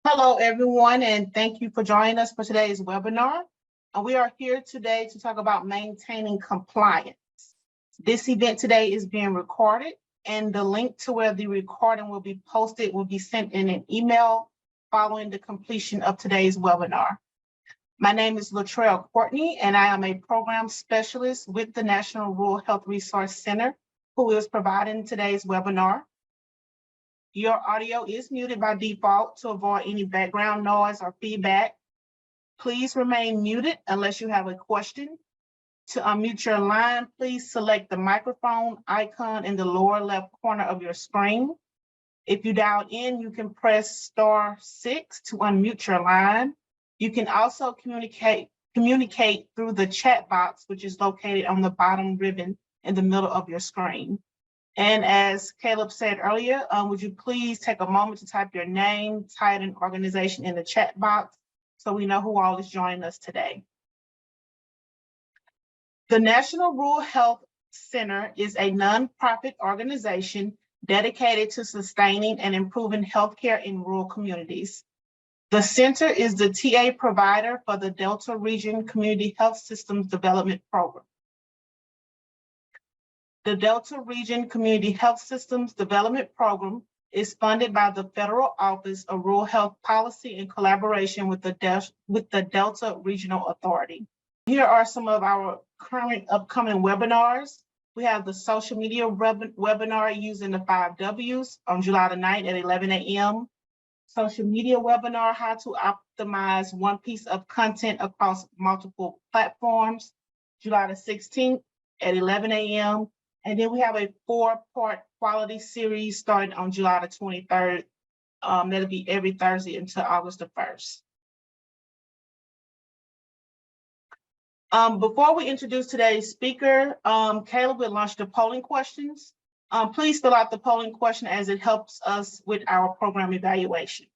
Hello, everyone, and thank you for joining us for today's webinar. We are here today to talk about maintaining compliance. This event today is being recorded, and the link to where the recording will be posted will be sent in an email following the completion of today's webinar. My name is Latrell Courtney, and I am a program specialist with the National Rural Health Resource Center, who is providing today's webinar. Your audio is muted by default to avoid any background noise or feedback. Please remain muted unless you have a question. To unmute your line, please select the microphone icon in the lower left corner of your screen. If you dialed in, you can press *6 to unmute your line. You can also communicate through the chat box, which is located on the bottom ribbon in the middle of your screen. And as Caleb said earlier, would you please take a moment to type your name, title, and organization in the chat box so we know who all is joining us today. The National Rural Health Center is a nonprofit organization dedicated to sustaining and improving healthcare in rural communities. The center is the TA provider for the Delta Region Community Health Systems Development Program. The Delta Region Community Health Systems Development Program is funded by the Federal Office of Rural Health Policy in collaboration with the Delta Regional Authority. Here are some of our current upcoming webinars. We have the social media webinar using the 5 Ws on July the 9th at 11 a.m. Social media webinar, how to optimize one piece of content across multiple platforms, July the 16th at 11 a.m. And then we have a 4-part quality series starting on July the 23rd. That'll be every Thursday until August the 1st. Before we introduce today's speaker, Caleb will launch the polling questions. Please fill out the polling question as it helps us with our program evaluation.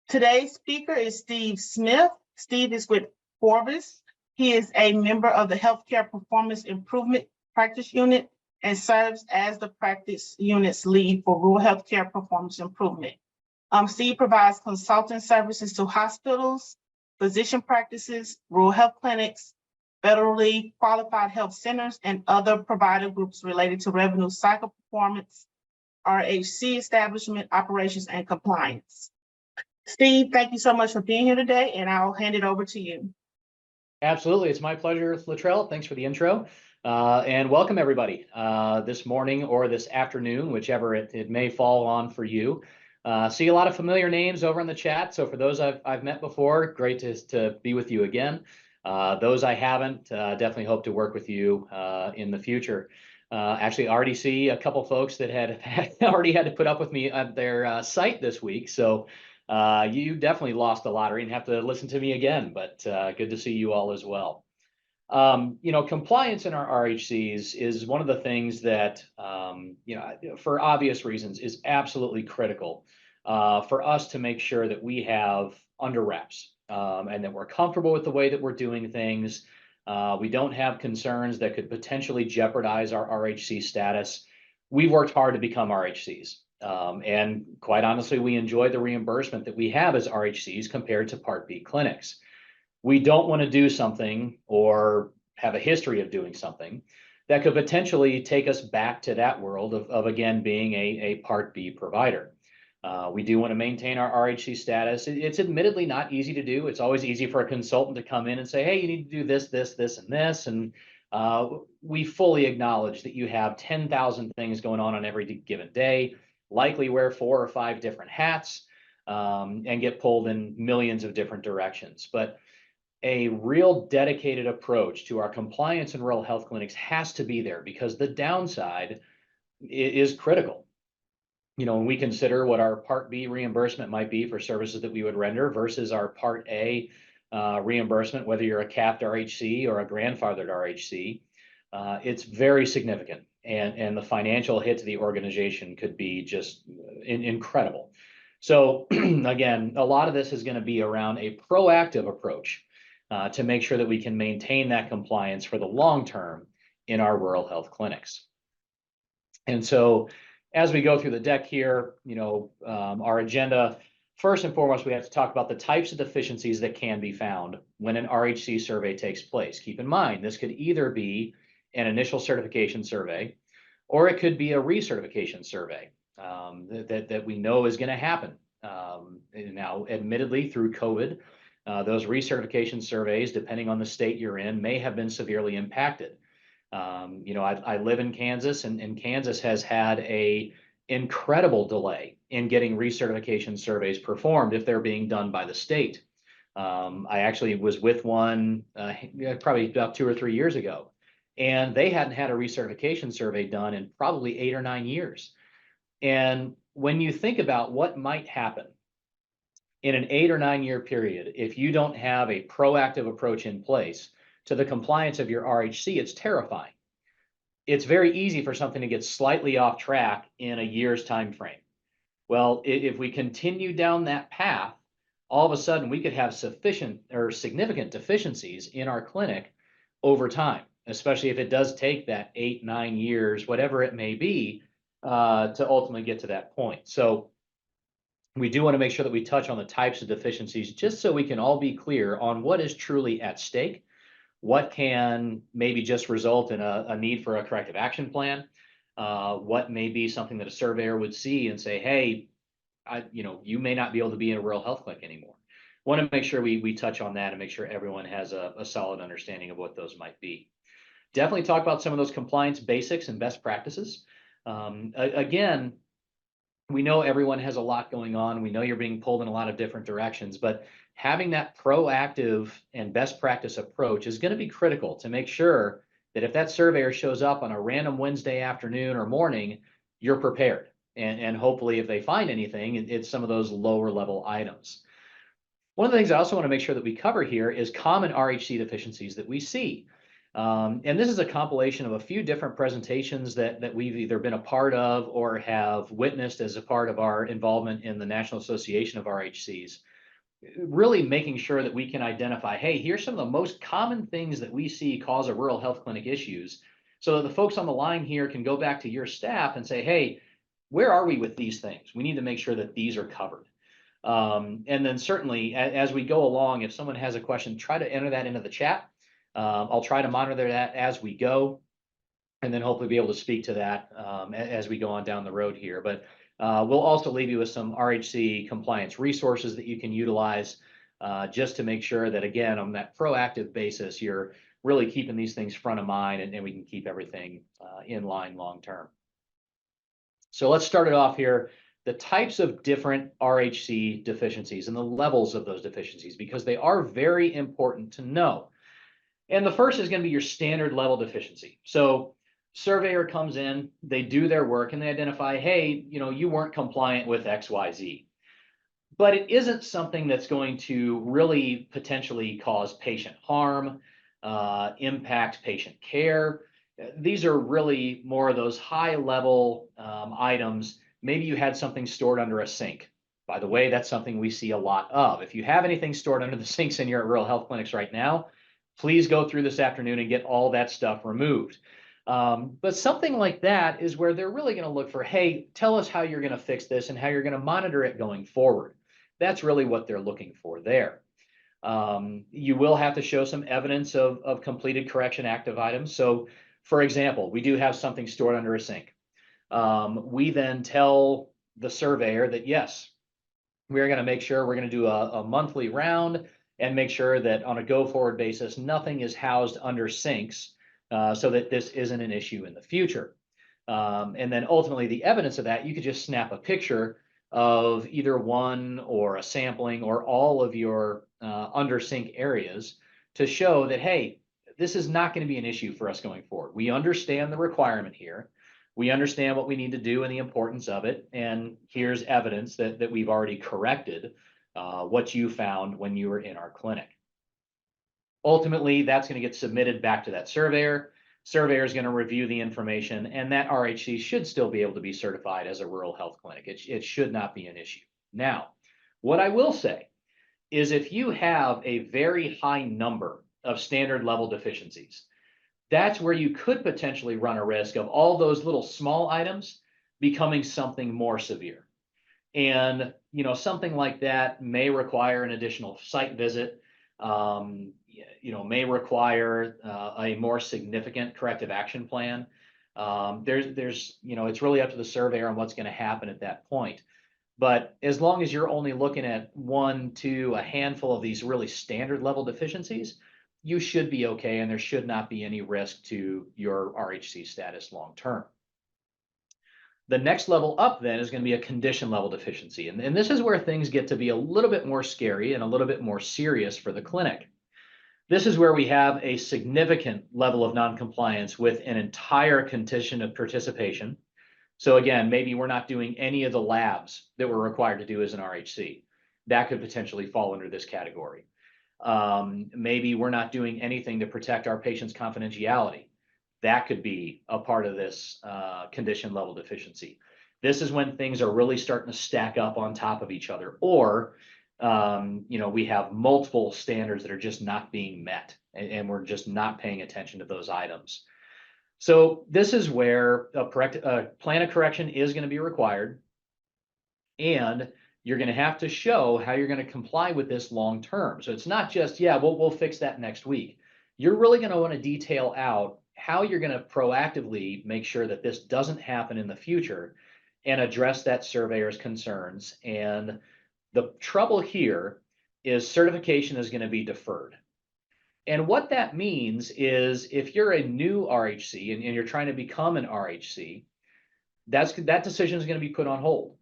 Today's speaker is Steve Smith. Steve is with Forbes. He is a member of the Healthcare Performance Improvement Practice Unit and serves as the practice unit's lead for rural healthcare performance improvement. Steve provides consulting services to hospitals, physician practices, rural health clinics, federally qualified health centers, and other provider groups related to revenue cycle performance, RHC establishment, operations, and compliance. Steve, thank you so much for being here today, and I'll hand it over to you. Absolutely. It's my pleasure, Latrell. Thanks for the intro. And welcome, everybody, this morning or this afternoon, whichever it may fall on for you. See a lot of familiar names over in the chat. So for those I've met before, great to be with you again. Those I haven't, definitely hope to work with you in the future. Actually, already see a couple folks that had already had to put up with me at their site this week. So you definitely lost the lottery and have to listen to me again, but good to see you all as well. Compliance in our RHCs is one of the things that, for obvious reasons, is absolutely critical for us to make sure that we have under wraps and that we're comfortable with the way that we're doing things. We don't have concerns that could potentially jeopardize our RHC status. We've worked hard to become RHCs. And quite honestly, we enjoy the reimbursement that we have as RHCs compared to Part B clinics. We don't want to do something or have a history of doing something that could potentially take us back to that world of again, being a Part B provider. We do want to maintain our RHC status. It's admittedly not easy to do. It's always easy for a consultant to come in and say, hey, you need to do this, this, this, and this. And we fully acknowledge that you have 10,000 things going on every given day, likely wear 4 or 5 different hats and get pulled in millions of different directions. But a real dedicated approach to our compliance in rural health clinics has to be there because the downside is critical. When we consider what our Part B reimbursement might be for services that we would render versus our Part A reimbursement, whether you're a capped RHC or a grandfathered RHC, it's very significant. And the financial hit to the organization could be just incredible. So again, a lot of this is going to be around a proactive approach to make sure that we can maintain that compliance for the long term in our rural health clinics. And so as we go through the deck here, our agenda, first and foremost, we have to talk about the types of deficiencies that can be found when an RHC survey takes place. Keep in mind, this could either be an initial certification survey, or it could be a recertification survey that we know is going to happen. Now, admittedly, through COVID, those recertification surveys, depending on the state you're in, may have been severely impacted. I live in Kansas, and Kansas has had a incredible delay in getting recertification surveys performed if they're being done by the state. I actually was with one probably about 2 or 3 years ago, and they hadn't had a recertification survey done in probably 8 or 9 years. And when you think about what might happen in an 8 or 9 year period, if you don't have a proactive approach in place to the compliance of your RHC, it's terrifying. It's very easy for something to get slightly off track in a year's time frame. Well, if we continue down that path, all of a sudden we could have sufficient or significant deficiencies in our clinic over time, especially if it does take that 8, 9 years, whatever it may be, to ultimately get to that point. So we do want to make sure that we touch on the types of deficiencies, just so we can all be clear on what is truly at stake, what can maybe just result in a need for a corrective action plan, what may be something that a surveyor would see and say, hey, you may not be able to be in a rural health clinic anymore. Want to make sure we touch on that and make sure everyone has a solid understanding of what those might be. Definitely talk about some of those compliance basics and best practices. Again, we know everyone has a lot going on. We know you're being pulled in a lot of different directions, but having that proactive and best practice approach is going to be critical to make sure that if that surveyor shows up on a random Wednesday afternoon or morning, you're prepared. And hopefully if they find anything, it's some of those lower level items. One of the things I also want to make sure that we cover here is common RHC deficiencies that we see. And this is a compilation of a few different presentations that we've either been a part of or have witnessed as a part of our involvement in the National Association of RHCs. Really making sure that we can identify, hey, here's some of the most common things that we see cause a rural health clinic issues, so that the folks on the line here can go back to your staff and say, hey, where are we with these things? We need to make sure that these are covered. And then certainly as we go along, if someone has a question, try to enter that into the chat. I'll try to monitor that as we go, and then hopefully be able to speak to that as we go on down the road here. But we'll also leave you with some RHC compliance resources that you can utilize just to make sure that, again, on that proactive basis, you're really keeping these things front of mind, and we can keep everything in line long term. So let's start it off here. The types of different RHC deficiencies and the levels of those deficiencies, because they are very important to know. And the first is going to be your standard level deficiency. So surveyor comes in, they do their work, and they identify, hey, you weren't compliant with XYZ. But it isn't something that's going to really potentially cause patient harm, impact patient care. These are really more of those high level items. Maybe you had something stored under a sink. By the way, that's something we see a lot of. If you have anything stored under the sinks in your rural health clinics right now, please go through this afternoon and get all that stuff removed. But something like that is where they're really going to look for, hey, tell us how you're going to fix this and how you're going to monitor it going forward. That's really what they're looking for there. You will have to show some evidence of completed correction active items. So, for example, we do have something stored under a sink. We then tell the surveyor that, yes, we're going to make sure we're going to do a monthly round and make sure that on a go-forward basis, nothing is housed under sinks so that this isn't an issue in the future. And then ultimately the evidence of that, you could just snap a picture of either one or a sampling or all of your under sink areas to show that, hey, this is not going to be an issue for us going forward. We understand the requirement here. We understand what we need to do and the importance of it. And here's evidence that we've already corrected what you found when you were in our clinic. Ultimately, that's going to get submitted back to that surveyor. Surveyor is going to review the information, and that RHC should still be able to be certified as a rural health clinic. It should not be an issue. Now, what I will say is if you have a very high number of standard level deficiencies, that's where you could potentially run a risk of all those little small items becoming something more severe. And, something like that may require an additional site visit, may require a more significant corrective action plan. It's really up to the surveyor on what's going to happen at that point. But as long as you're only looking at one, two, a handful of these really standard level deficiencies, you should be okay, and there should not be any risk to your RHC status long term. The next level up then is going to be a condition level deficiency. And this is where things get to be a little bit more scary and a little bit more serious for the clinic. This is where we have a significant level of noncompliance with an entire condition of participation. So again, maybe we're not doing any of the labs that we're required to do as an RHC. That could potentially fall under this category. Maybe we're not doing anything to protect our patient's confidentiality. That could be a part of this condition level deficiency. This is when things are really starting to stack up on top of each other, or we have multiple standards that are just not being met, and we're just not paying attention to those items. So this is where a plan of correction is going to be required, and you're going to have to show how you're going to comply with this long term. So it's not just, we'll fix that next week. You're really going to want to detail out how you're going to proactively make sure that this doesn't happen in the future and address that surveyor's concerns. And the trouble here is certification is going to be deferred. And what that means is if you're a new RHC and you're trying to become an RHC, that decision is going to be put on hold.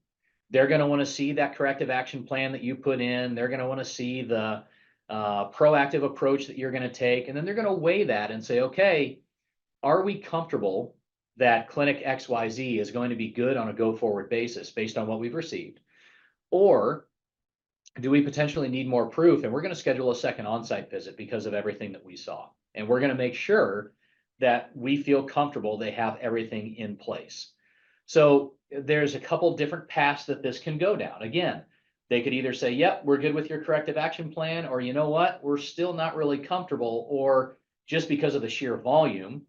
They're going to want to see that corrective action plan that you put in. They're going to want to see the proactive approach that you're going to take. And then they're going to weigh that and say, okay, are we comfortable that clinic XYZ is going to be good on a go-forward basis based on what we've received? Or do we potentially need more proof? And we're going to schedule a second on-site visit because of everything that we saw. And we're going to make sure that we feel comfortable they have everything in place. So there's a couple different paths that this can go down. Again, they could either say, yep, we're good with your corrective action plan, or you know what, we're still not really comfortable, or just because of the sheer volume,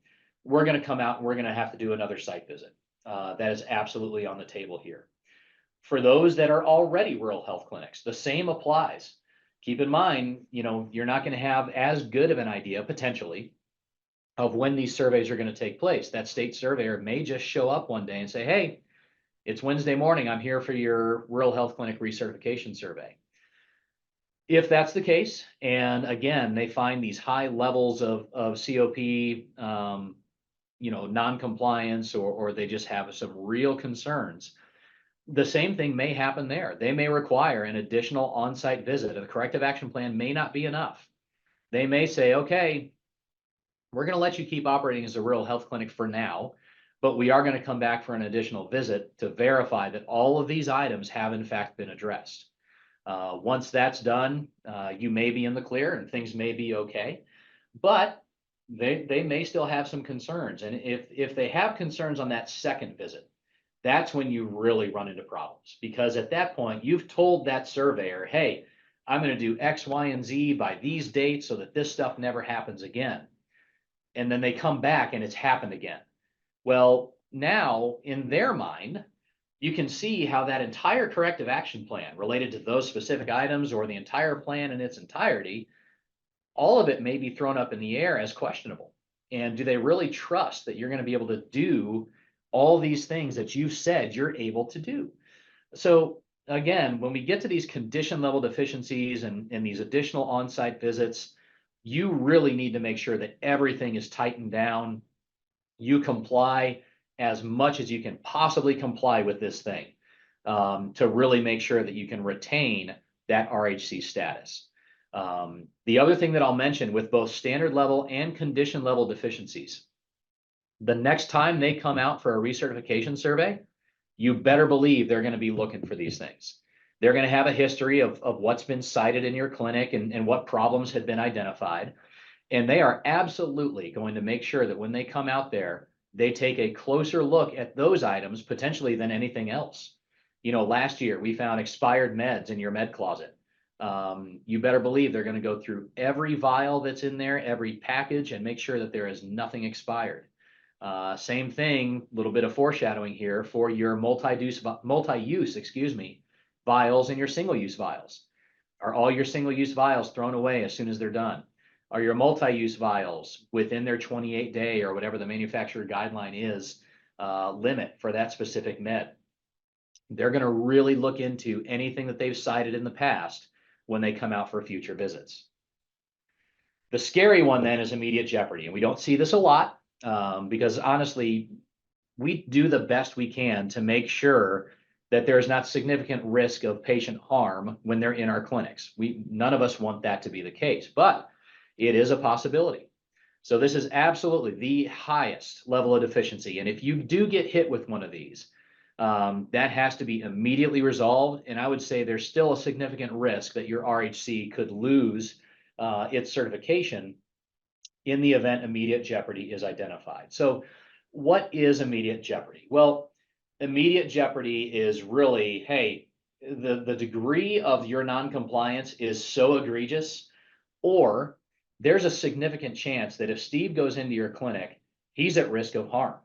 we're going to come out and we're going to have to do another site visit. That is absolutely on the table here. For those that are already rural health clinics, the same applies. Keep in mind, you're not going to have as good of an idea potentially of when these surveys are going to take place. That state surveyor may just show up one day and say, hey, it's Wednesday morning, I'm here for your rural health clinic recertification survey. If that's the case, and again, they find these high levels of COP, non-compliance, or they just have some real concerns, the same thing may happen there. They may require an additional on-site visit. A corrective action plan may not be enough. They may say, okay, we're going to let you keep operating as a rural health clinic for now, but we are going to come back for an additional visit to verify that all of these items have in fact been addressed. Once that's done, you may be in the clear and things may be okay, but they may still have some concerns. And if they have concerns on that second visit, that's when you really run into problems, because at that point you've told that surveyor, hey, I'm going to do X, Y, and Z by these dates so that this stuff never happens again. And then they come back and it's happened again. Well, now in their mind, you can see how that entire corrective action plan related to those specific items, or the entire plan in its entirety, all of it may be thrown up in the air as questionable. And do they really trust that you're going to be able to do all these things that you've said you're able to do? So again, when we get to these condition level deficiencies and these additional on-site visits, you really need to make sure that everything is tightened down. You comply as much as you can possibly comply with this thing, to really make sure that you can retain that RHC status. The other thing that I'll mention with both standard level and condition level deficiencies, the next time they come out for a recertification survey, you better believe they're going to be looking for these things. They're going to have a history of what's been cited in your clinic and what problems had been identified. And they are absolutely going to make sure that when they come out there, they take a closer look at those items potentially than anything else. Last year we found expired meds in your med closet. You better believe they're going to go through every vial that's in there, every package, and make sure that there is nothing expired. Same thing, a little bit of foreshadowing here for your multi-use, excuse me, vials and your single-use vials. Are all your single-use vials thrown away as soon as they're done? Are your multi-use vials within their 28-day or whatever the manufacturer guideline is limit for that specific med? They're going to really look into anything that they've cited in the past when they come out for future visits. The scary one then is immediate jeopardy, and we don't see this a lot because honestly, we do the best we can to make sure that there's not significant risk of patient harm when they're in our clinics. None of us want that to be the case, but it is a possibility. So this is absolutely the highest level of deficiency. And if you do get hit with one of these, that has to be immediately resolved. And I would say there's still a significant risk that your RHC could lose its certification in the event immediate jeopardy is identified. So what is immediate jeopardy? Well, immediate jeopardy is really, hey, the degree of your noncompliance is so egregious, or there's a significant chance that if Steve goes into your clinic, he's at risk of harm.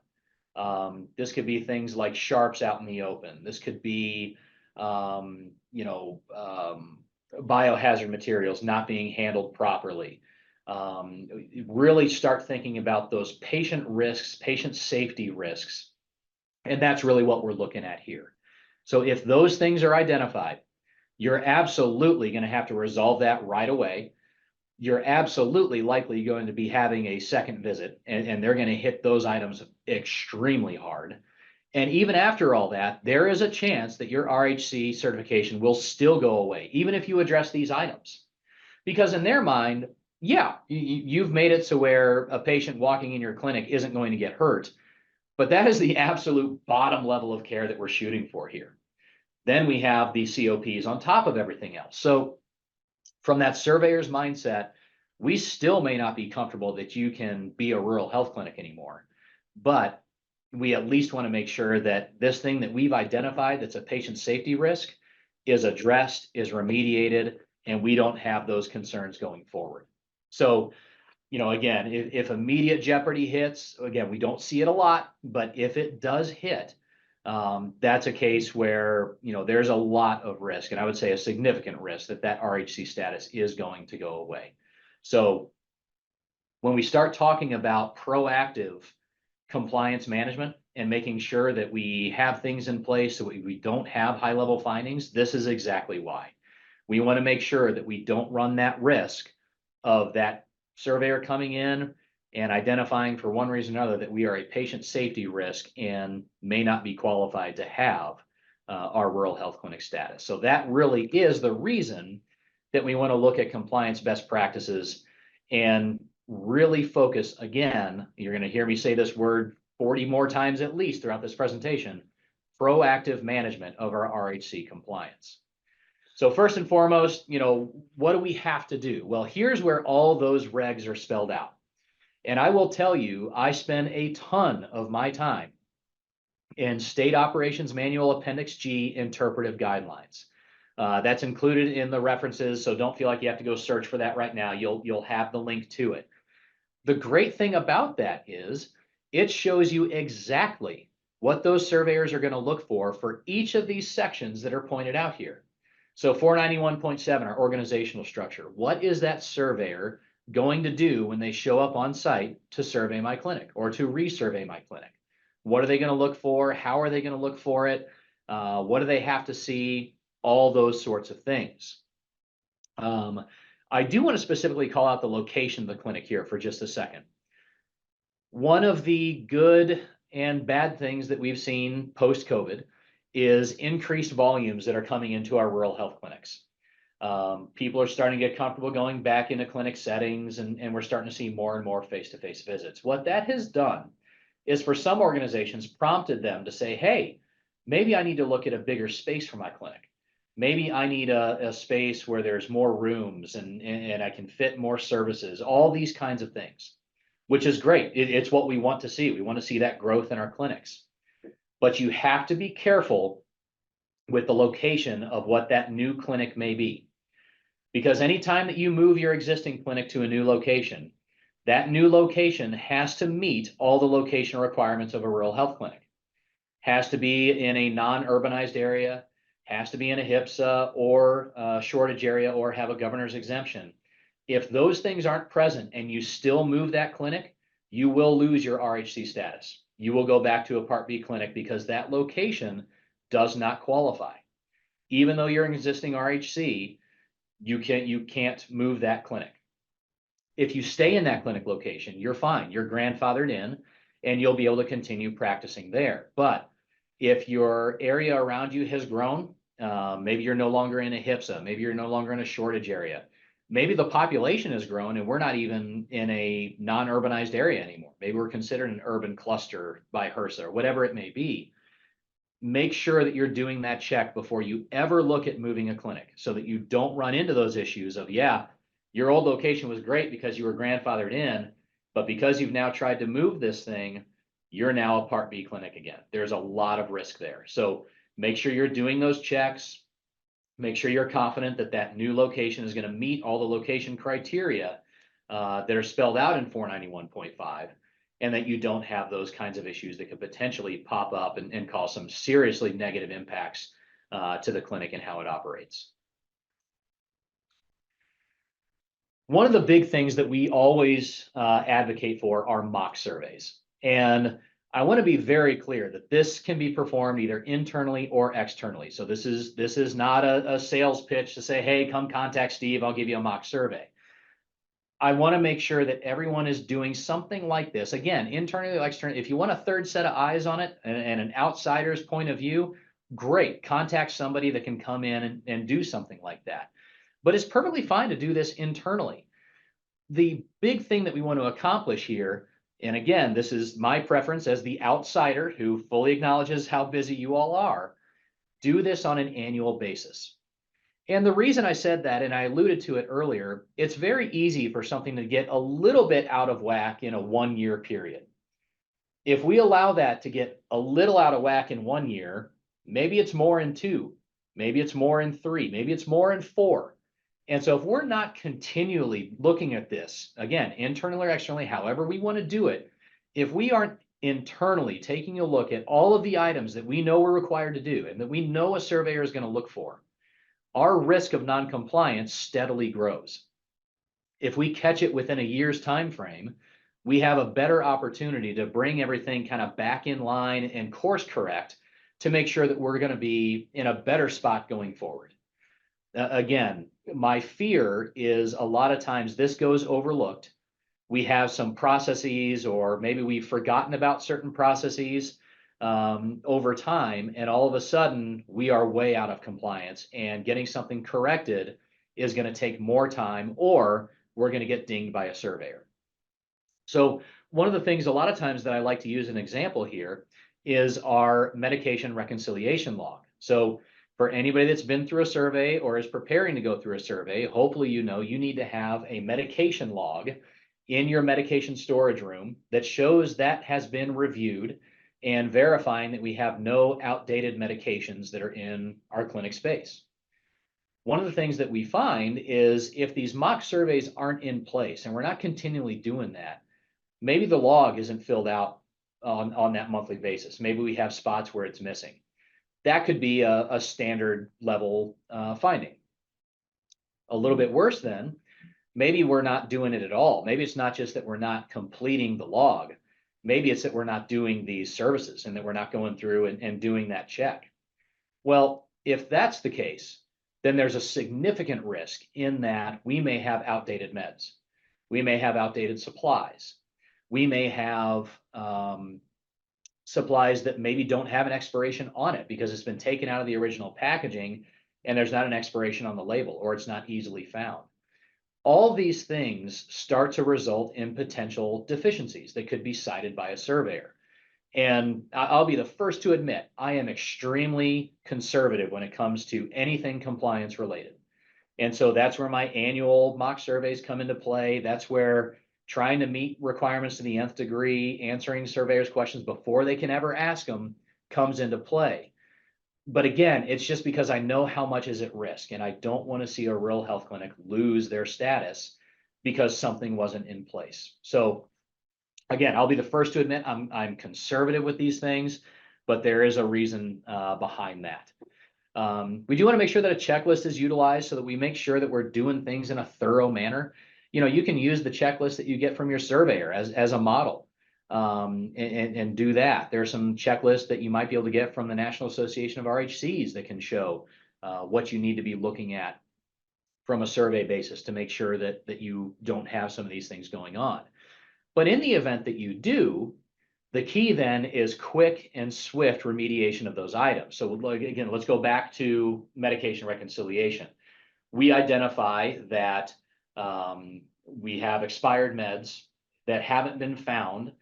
This could be things like sharps out in the open. This could be, biohazard materials not being handled properly. Really start thinking about those patient risks, patient safety risks. And that's really what we're looking at here. So if those things are identified, you're absolutely going to have to resolve that right away. You're absolutely likely going to be having a second visit, and they're going to hit those items extremely hard. And even after all that, there is a chance that your RHC certification will still go away, even if you address these items. Because in their mind, yeah, you've made it so where a patient walking in your clinic isn't going to get hurt, but that is the absolute bottom level of care that we're shooting for here. Then we have the COPs on top of everything else. So from that surveyor's mindset, we still may not be comfortable that you can be a rural health clinic anymore, but we at least want to make sure that this thing that we've identified that's a patient safety risk is addressed, is remediated, and we don't have those concerns going forward. So, again, if immediate jeopardy hits, again, we don't see it a lot, but if it does hit, that's a case where, there's a lot of risk, and I would say a significant risk that RHC status is going to go away. So when we start talking about proactive compliance management and making sure that we have things in place so we don't have high-level findings, this is exactly why. We want to make sure that we don't run that risk of that surveyor coming in and identifying for one reason or another that we are a patient safety risk and may not be qualified to have our rural health clinic status. So that really is the reason that we want to look at compliance best practices and really focus, again, you're going to hear me say this word 40 more times at least throughout this presentation, proactive management of our RHC compliance. So first and foremost, what do we have to do? Well, here's where all those regs are spelled out. And I will tell you, I spend a ton of my time in State Operations Manual Appendix G interpretive guidelines. That's included in the references, so don't feel like you have to go search for that right now. You'll have the link to it. The great thing about that is it shows you exactly what those surveyors are going to look for each of these sections that are pointed out here. So 491.7, our organizational structure. What is that surveyor going to do when they show up on site to survey my clinic or to resurvey my clinic? What are they going to look for? How are they going to look for it? What do they have to see? All those sorts of things. I do want to specifically call out the location of the clinic here for just a second. One of the good and bad things that we've seen post-COVID is increased volumes that are coming into our rural health clinics. People are starting to get comfortable going back into clinic settings, and we're starting to see more and more face-to-face visits. What that has done is for some organizations prompted them to say, hey, maybe I need to look at a bigger space for my clinic. Maybe I need a space where there's more rooms and I can fit more services, all these kinds of things, which is great. It's what we want to see. We want to see that growth in our clinics. But you have to be careful with the location of what that new clinic may be. Because anytime that you move your existing clinic to a new location, That new location has to meet all the location requirements of a rural health clinic. Has to be in a non-urbanized area, has to be in a HIPSA or a shortage area, or have a governor's exemption. If those things aren't present and you still move that clinic, you will lose your RHC status. You will go back to a Part B clinic because that location does not qualify. Even though you're an existing RHC, you can't move that clinic. If you stay in that clinic location, you're fine. You're grandfathered in and you'll be able to continue practicing there. But if your area around you has grown, maybe you're no longer in a HIPSA, maybe you're no longer in a shortage area, maybe the population has grown and we're not even in a non-urbanized area anymore. Maybe we're considered an urban cluster by HRSA or whatever it may be. Make sure that you're doing that check before you ever look at moving a clinic so that you don't run into those issues of, yeah, your old location was great because you were grandfathered in, but because you've now tried to move this thing, you're now a Part B clinic again. There's a lot of risk there. So make sure you're doing those checks. Make sure you're confident that that new location is going to meet all the location criteria that are spelled out in 491.5, and that you don't have those kinds of issues that could potentially pop up and cause some seriously negative impacts to the clinic and how it operates. One of the big things that we always advocate for are mock surveys. And I want to be very clear that this can be performed either internally or externally. So this is not a sales pitch to say, hey, come contact Steve, I'll give you a mock survey. I want to make sure that everyone is doing something like this. Again, internally or externally. If you want a third set of eyes on it and an outsider's point of view, great. Contact somebody that can come in and do something like that. But it's perfectly fine to do this internally. The big thing that we want to accomplish here, and again, this is my preference as the outsider who fully acknowledges how busy you all are, do this on an annual basis. And the reason I said that, and I alluded to it earlier, it's very easy for something to get a little bit out of whack in a 1-year period. If we allow that to get a little out of whack in 1 year, maybe it's more in 2, maybe it's more in 3, maybe it's more in 4. And so if we're not continually looking at this, again, internally or externally, however we want to do it, if we aren't internally taking a look at all of the items that we know we're required to do and that we know a surveyor is going to look for, our risk of noncompliance steadily grows. If we catch it within a year's time frame, we have a better opportunity to bring everything kind of back in line and course correct to make sure that we're going to be in a better spot going forward. Again, my fear is a lot of times this goes overlooked. We have some processes, or maybe we've forgotten about certain processes over time, and all of a sudden we are way out of compliance, and getting something corrected is going to take more time, or we're going to get dinged by a surveyor. So one of the things a lot of times that I like to use an example here is our medication reconciliation log. So for anybody that's been through a survey or is preparing to go through a survey, hopefully you know you need to have a medication log in your medication storage room that shows that has been reviewed and verifying that we have no outdated medications that are in our clinic space. One of the things that we find is if these mock surveys aren't in place and we're not continually doing that, maybe the log isn't filled out on that monthly basis. Maybe we have spots where it's missing. That could be a standard level finding. A little bit worse then, maybe we're not doing it at all. Maybe it's not just that we're not completing the log. Maybe it's that we're not doing these services and that we're not going through and doing that check. Well, if that's the case, then there's a significant risk in that we may have outdated meds. We may have outdated supplies. We may have supplies that maybe don't have an expiration on it because it's been taken out of the original packaging and there's not an expiration on the label, or it's not easily found. All these things start to result in potential deficiencies that could be cited by a surveyor. And I'll be the first to admit, I am extremely conservative when it comes to anything compliance related. And so that's where my annual mock surveys come into play. That's where trying to meet requirements to the nth degree, answering surveyors' questions before they can ever ask them comes into play. But again, it's just because I know how much is at risk, and I don't want to see a rural health clinic lose their status because something wasn't in place. So again, I'll be the first to admit I'm conservative with these things, but there is a reason behind that. We do want to make sure that a checklist is utilized so that we make sure that we're doing things in a thorough manner. You know, you can use the checklist that you get from your surveyor as a model, and do that. There are some checklists that you might be able to get from the National Association of RHCs that can show what you need to be looking at from a survey basis to make sure that you don't have some of these things going on. But in the event that you do, the key then is quick and swift remediation of those items. So again, let's go back to medication reconciliation. We identify that we have expired meds that haven't been found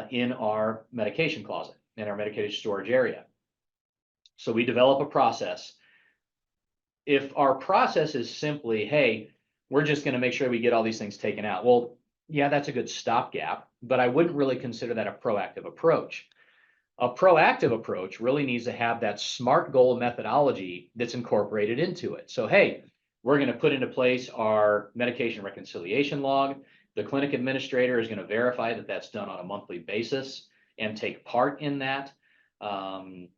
in our medication closet, in our medication storage area. So we develop a process. If our process is simply, hey, we're just going to make sure we get all these things taken out. Well, yeah, that's a good stopgap, but I wouldn't really consider that a proactive approach. A proactive approach really needs to have that SMART goal methodology that's incorporated into it. So, hey, we're going to put into place our medication reconciliation log. The clinic administrator is going to verify that that's done on a monthly basis and take part in that.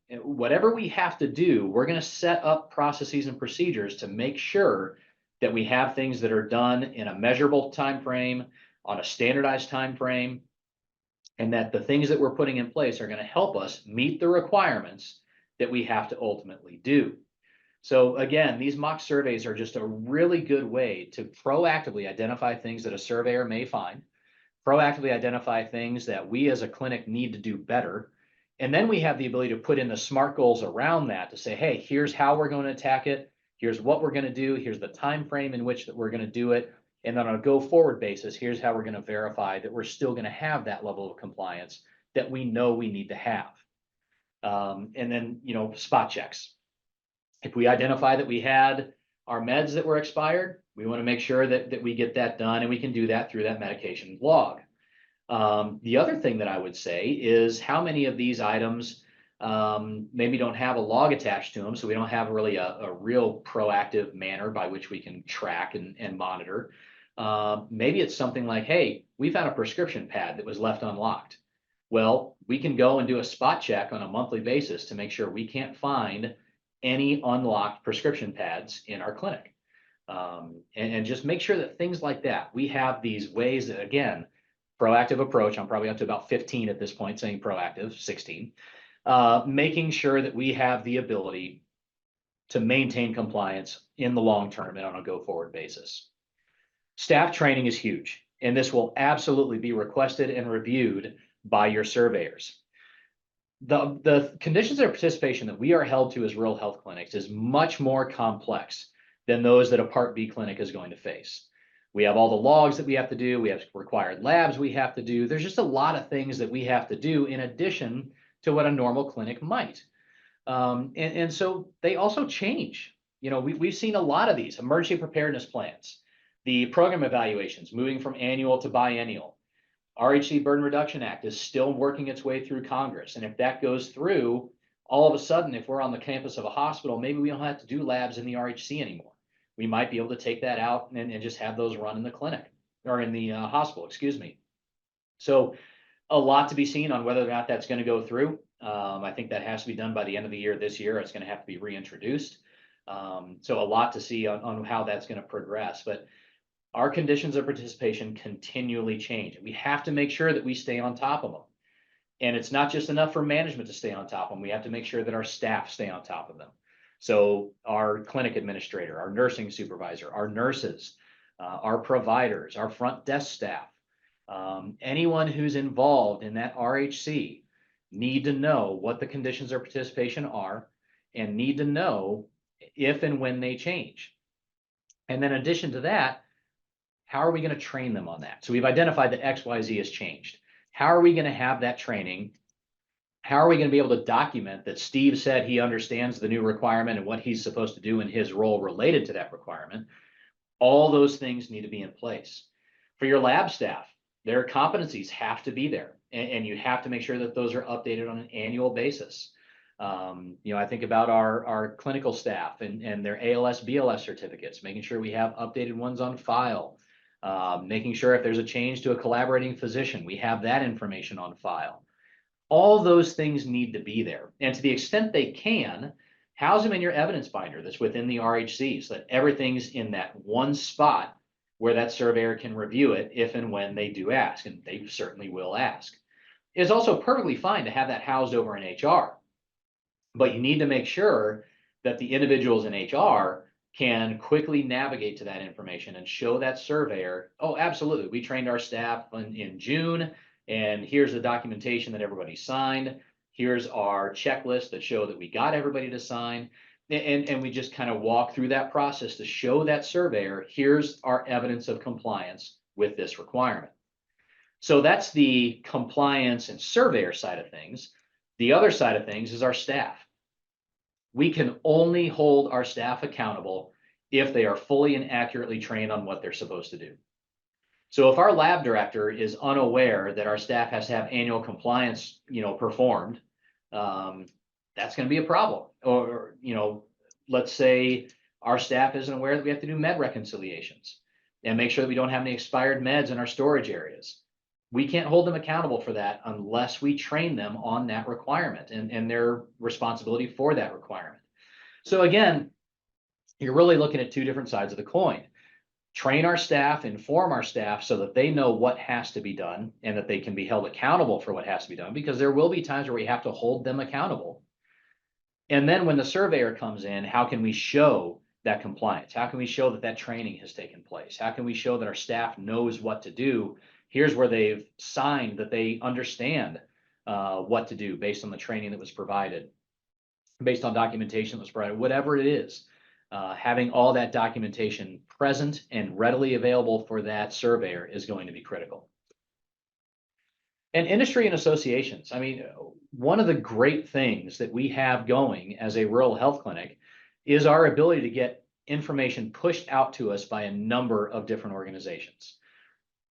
Whatever we have to do, we're going to set up processes and procedures to make sure that we have things that are done in a measurable time frame, on a standardized time frame, and that the things that we're putting in place are going to help us meet the requirements that we have to ultimately do. So again, these mock surveys are just a really good way to proactively identify things that a surveyor may find, proactively identify things that we as a clinic need to do better. And then we have the ability to put in the SMART goals around that to say, hey, here's how we're going to attack it. Here's what we're going to do. Here's the time frame in which that we're going to do it. And then on a go forward basis, here's how we're going to verify that we're still going to have that level of compliance that we know we need to have. And then, you know, spot checks. If we identify that we had our meds that were expired, we want to make sure that we get that done, and we can do that through that medication log. The other thing that I would say is how many of these items maybe don't have a log attached to them, so we don't have really a real proactive manner by which we can track and monitor. Maybe it's something like, hey, we found a prescription pad that was left unlocked. Well, we can go and do a spot check on a monthly basis to make sure we can't find any unlocked prescription pads in our clinic. And just make sure that things like that, we have these ways that, again, proactive approach, I'm probably up to about 15 at this point, saying proactive, 16, making sure that we have the ability to maintain compliance in the long term and on a go forward basis. Staff training is huge, and this will absolutely be requested and reviewed by your surveyors. The conditions of participation that we are held to as rural health clinics is much more complex than those that a Part B clinic is going to face. We have all the logs that we have to do. We have required labs we have to do. There's just a lot of things that we have to do in addition to what a normal clinic might. And so they also change. You know, we've seen a lot of these emergency preparedness plans, the program evaluations moving from annual to biennial. RHC Burden Reduction Act is still working its way through Congress. And if that goes through, all of a sudden, if we're on the campus of a hospital, maybe we don't have to do labs in the RHC anymore. We might be able to take that out and just have those run in the clinic or in the hospital, excuse me. So a lot to be seen on whether or not that's going to go through. I think that has to be done by the end of the year this year. It's going to have to be reintroduced. So a lot to see on how that's going to progress. But our conditions of participation continually change. We have to make sure that we stay on top of them. And it's not just enough for management to stay on top of them. We have to make sure that our staff stay on top of them. So our clinic administrator, our nursing supervisor, our nurses, our providers, our front desk staff, anyone who's involved in that RHC need to know what the conditions of participation are and need to know if and when they change. And then in addition to that, how are we going to train them on that? So we've identified that XYZ has changed. How are we going to have that training? How are we going to be able to document that Steve said he understands the new requirement and what he's supposed to do in his role related to that requirement? All those things need to be in place. For your lab staff, their competencies have to be there, and you have to make sure that those are updated on an annual basis. I think about our clinical staff and their ALS, BLS certificates, making sure we have updated ones on file. making sure if there's a change to a collaborating physician, we have that information on file. All those things need to be there. And to the extent they can, house them in your evidence binder that's within the RHC so that everything's in that one spot where that surveyor can review it if and when they do ask, and they certainly will ask. It's also perfectly fine to have that housed over in HR, but you need to make sure that the individuals in HR can quickly navigate to that information and show that surveyor, oh, absolutely, we trained our staff in June, and here's the documentation that everybody signed. Here's our checklist that show that we got everybody to sign. And we just kind of walk through that process to show that surveyor, here's our evidence of compliance with this requirement. So that's the compliance and surveyor side of things. The other side of things is our staff. We can only hold our staff accountable if they are fully and accurately trained on what they're supposed to do. So if our lab director is unaware that our staff has to have annual compliance, performed, that's going to be a problem. Or, let's say our staff isn't aware that we have to do med reconciliations and make sure that we don't have any expired meds in our storage areas. We can't hold them accountable for that unless we train them on that requirement and their responsibility for that requirement. So again, you're really looking at two different sides of the coin. Train our staff, inform our staff so that they know what has to be done and that they can be held accountable for what has to be done, because there will be times where we have to hold them accountable. And then when the surveyor comes in, how can we show that compliance? How can we show that that training has taken place? How can we show that our staff knows what to do? Here's where they've signed that they understand what to do based on the training that was provided, based on documentation that was provided, whatever it is. Having all that documentation present and readily available for that surveyor is going to be critical. And industry and associations. I mean, one of the great things that we have going as a rural health clinic is our ability to get information pushed out to us by a number of different organizations.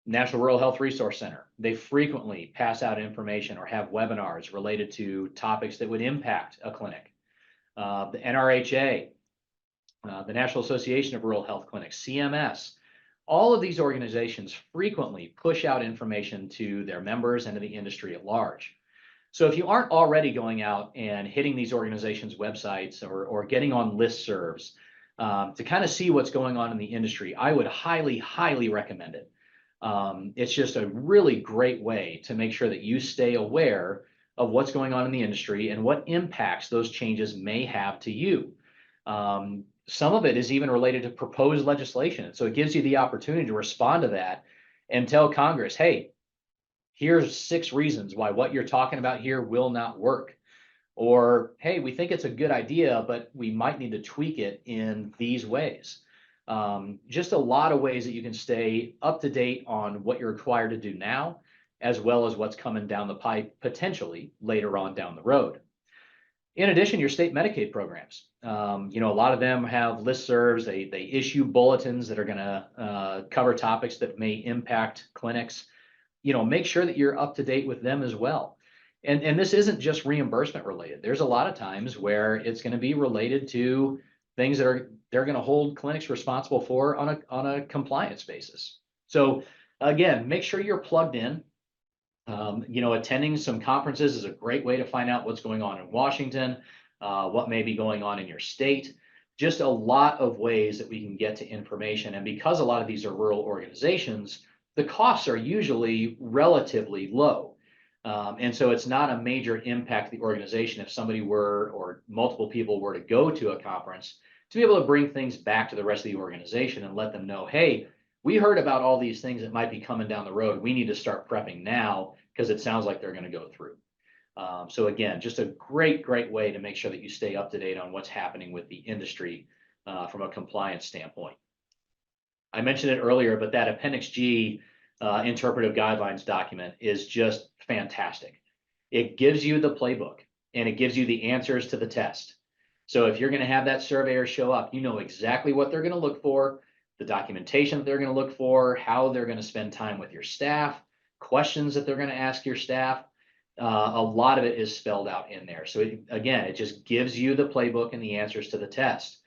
National Rural Health Resource Center, they frequently pass out information or have webinars related to topics that would impact a clinic. The NRHA, the National Association of Rural Health Clinics, CMS, all of these organizations frequently push out information to their members and to the industry at large. So if you aren't already going out and hitting these organizations' websites or getting on listservs to kind of see what's going on in the industry, I would highly, highly recommend it. It's just a really great way to make sure that you stay aware of what's going on in the industry and what impacts those changes may have to you. Some of it is even related to proposed legislation. So it gives you the opportunity to respond to that and tell Congress, hey, here's 6 reasons why what you're talking about here will not work. Or, hey, we think it's a good idea, but we might need to tweak it in these ways. Just a lot of ways that you can stay up to date on what you're required to do now, as well as what's coming down the pipe potentially later on down the road. In addition, your state Medicaid programs, a lot of them have listservs. They issue bulletins that are going to cover topics that may impact clinics. Make sure that you're up to date with them as well. And this isn't just reimbursement related. There's a lot of times where it's going to be related to things that they're going to hold clinics responsible for on a compliance basis. So again, make sure you're plugged in. Attending some conferences is a great way to find out what's going on in Washington, what may be going on in your state. Just a lot of ways that we can get to information. And because a lot of these are rural organizations, the costs are usually relatively low. And so it's not a major impact to the organization if somebody were, or multiple people were to go to a conference, to be able to bring things back to the rest of the organization and let them know, hey, we heard about all these things that might be coming down the road. We need to start prepping now because it sounds like they're going to go through. So again, just a great, great way to make sure that you stay up to date on what's happening with the industry from a compliance standpoint. I mentioned it earlier, but that Appendix G interpretive guidelines document is just fantastic. It gives you the playbook and it gives you the answers to the test. So if you're going to have that surveyor show up, you know exactly what they're going to look for, the documentation that they're going to look for, how they're going to spend time with your staff, questions that they're going to ask your staff. A lot of it is spelled out in there. So it just gives you the playbook and the answers to the test.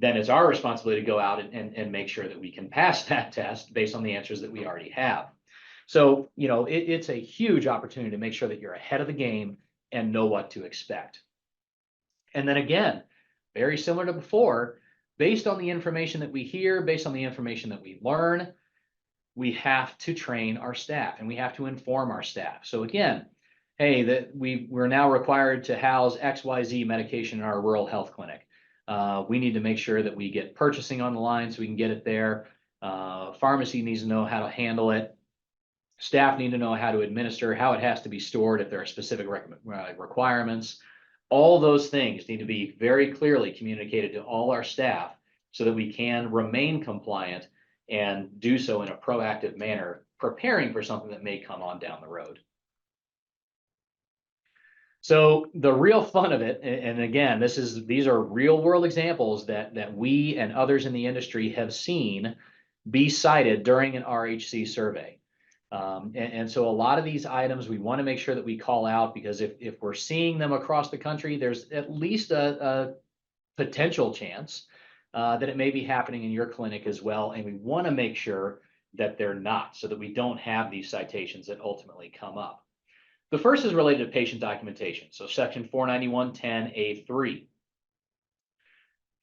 then it's our responsibility to go out and make sure that we can pass that test based on the answers that we already have. So, it's a huge opportunity to make sure that you're ahead of the game and know what to expect. And then again, very similar to before, based on the information that we hear, based on the information that we learn, we have to train our staff and we have to inform our staff. So again, hey, we're now required to house XYZ medication in our rural health clinic. We need to make sure that we get purchasing on the line so we can get it there. Pharmacy needs to know how to handle it. Staff need to know how to administer, how it has to be stored if there are specific requirements. All those things need to be very clearly communicated to all our staff so that we can remain compliant and do so in a proactive manner, preparing for something that may come on down the road. So the real fun of it, and again, these are real world examples that we and others in the industry have seen be cited during an RHC survey. And so a lot of these items we want to make sure that we call out, because if we're seeing them across the country, there's at least a potential chance that it may be happening in your clinic as well. And we want to make sure that they're not, so that we don't have these citations that ultimately come up. The first is related to patient documentation. So section 491.10A3.